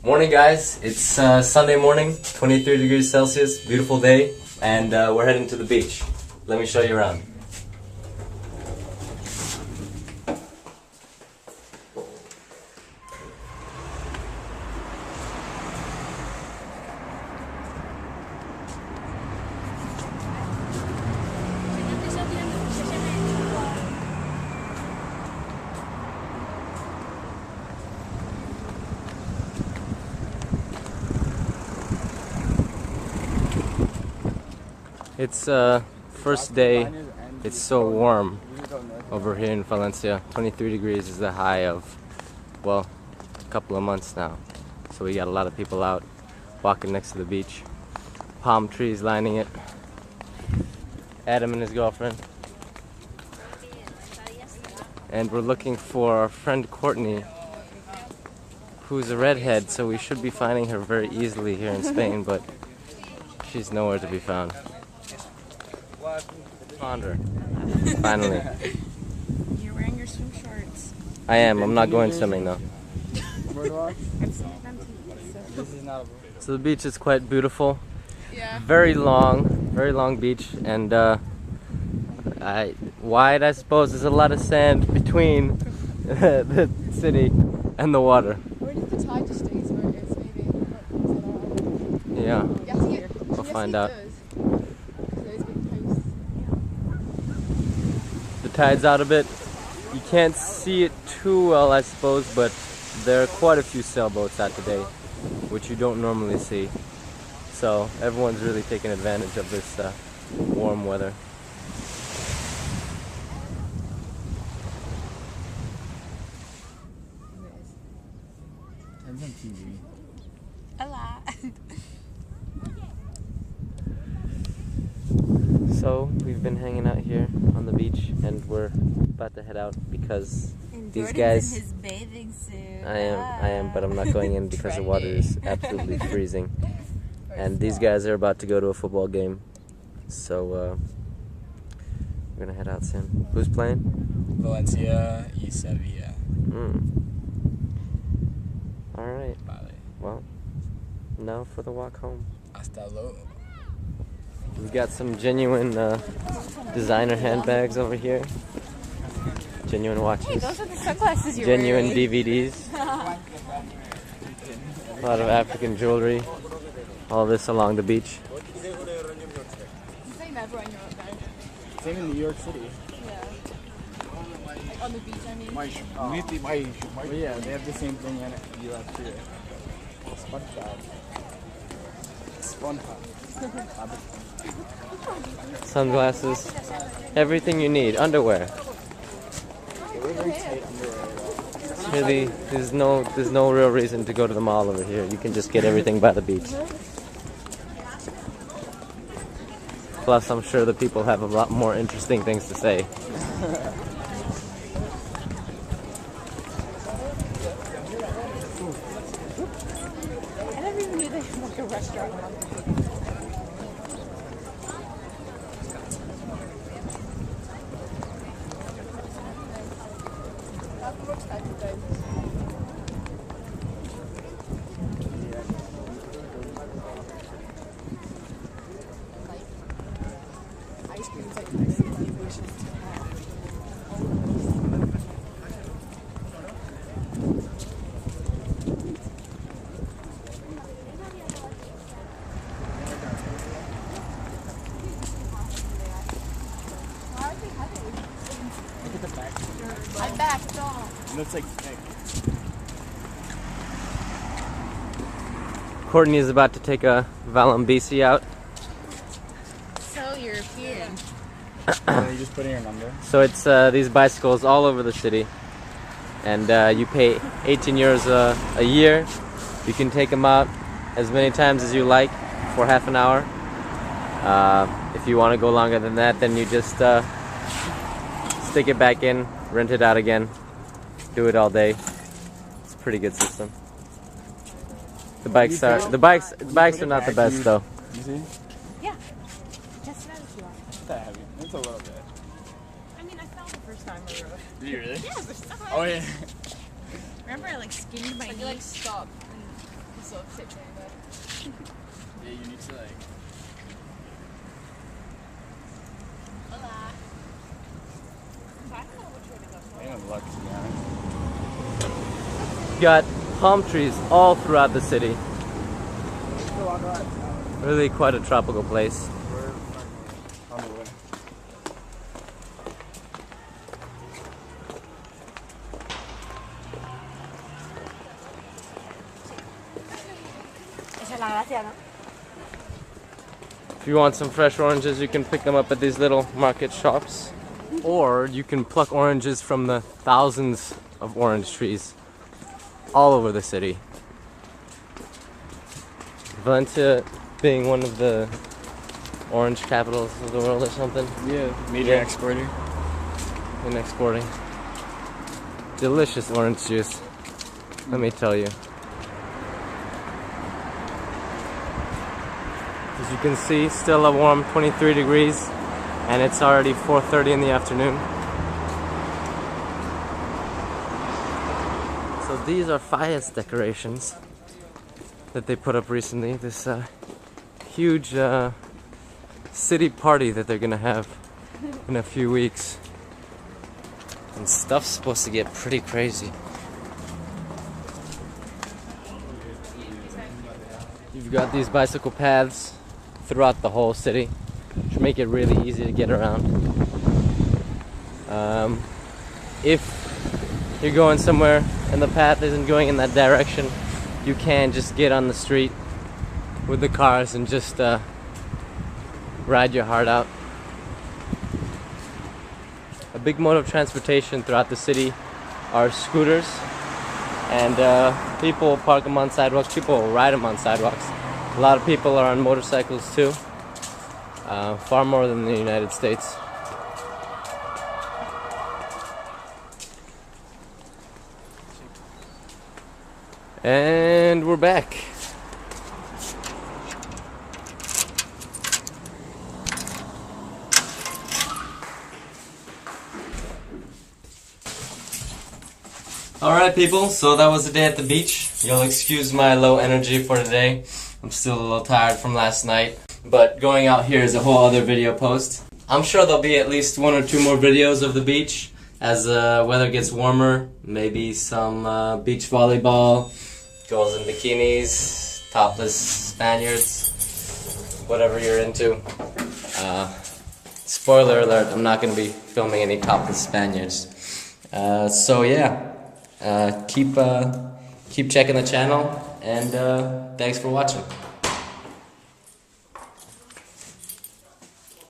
Morning guys, it's Sunday morning, 23 degrees Celsius, beautiful day, and we're heading to the beach. Let me show you around. It's first day. It's so warm over here in Valencia. 23 degrees is the high of, well, a couple of months now. So we got a lot of people out walking next to the beach. Palm trees lining it. Adam and his girlfriend. And we're looking for our friend Courtney, who's a redhead, so we should be finding her very easily here in Spain, but she's nowhere to be found. Found her. Finally. You're wearing your swim shorts. I am. I'm not going swimming though. So the beach is quite beautiful. Yeah. Very long beach, and wide, I suppose. There's a lot of sand between the city and the water. Where did the tide just stays where it is, maybe? Yeah. Yes, I'll find out. The tide's out a bit. You can't see it too well, I suppose, but there are quite a few sailboats out today, which you don't normally see. So everyone's really taking advantage of this warm weather. It's on TV. A lot. So we've been hanging out here on the beach, and we're about to head out because these guys. In his bathing suit. I am, but I'm not going in because the water is absolutely freezing. And these guys are about to go to a football game, so we're gonna head out soon. Who's playing? Valencia y Sevilla. All right. Vale. Well, now for the walk home. Hasta luego. We've got some genuine designer handbags over here. Genuine watches. Hey, those are the sunglasses you're Genuine wearing. DVDs. A lot of African jewelry. All this along the beach. They never when you're up there. Same in New York City. Yeah. Like on the beach, I mean. But yeah, they have the same thing in the US too. SpongeBob. Sunglasses. Everything you need. Underwear. Very tight underwear. Really, there's no real reason to go to the mall over here. You can just get everything by the beach. Plus, I'm sure the people have a lot more interesting things to say. I never even knew they had like a restaurant on the beach. Ice cream's like nice and delicious to have. Why are they heavy? Look at the back. I'm back, stop. It looks like thick. Courtney is about to take a Valencia out. So European. You just put in your number. So it's these bicycles all over the city, and you pay 18 euros a year. You can take them out as many times as you like for half an hour. If you want to go longer than that, then you just stick it back in, rent it out again, do it all day. It's a pretty good system. The bikes are not the best though. You see? Yeah. Test it out if you want. It's that heavy. It's a little bit. I mean, I fell the first time I rode. Did you really? Yeah, there's stuff. Oh yeah. Remember, I like skinned my knee. Like stop. sort of situated there. Yeah, you need to like. Hola. I don't know which way to go. I ain't luck to be honest. You got palm trees all throughout the city. Go walk around. Really quite a tropical place. We're on the way. Esa es la gracia, ¿no? If you want some fresh oranges, you can pick them up at these little market shops. Or you can pluck oranges from the thousands of orange trees all over the city. Valencia being one of the orange capitals of the world or something. Yeah, major Yeah. exporter. In exporting. Delicious orange juice, let me tell you. As you can see, still a warm 23 degrees, and it's already 4:30 in the afternoon. So these are Fayez decorations that they put up recently. This huge city party that they're gonna have in a few weeks. And stuff's supposed to get pretty crazy. You've got these bicycle paths throughout the whole city, which make it really easy to get around. If you're going somewhere and the path isn't going in that direction, you can just get on the street with the cars and just ride your heart out. A big mode of transportation throughout the city are scooters, and people park them on sidewalks, people ride them on sidewalks. A lot of people are on motorcycles too, far more than the United States. And we're back. Alright people, so that was the day at the beach. You'll excuse my low energy for today. I'm still a little tired from last night. But going out here is a whole other video post. I'm sure there'll be at least 1 or 2 more videos of the beach as the weather gets warmer. Maybe some beach volleyball, girls in bikinis, topless Spaniards, whatever you're into. Spoiler alert, I'm not going to be filming any topless Spaniards. So yeah. Keep checking the channel, and thanks for watching.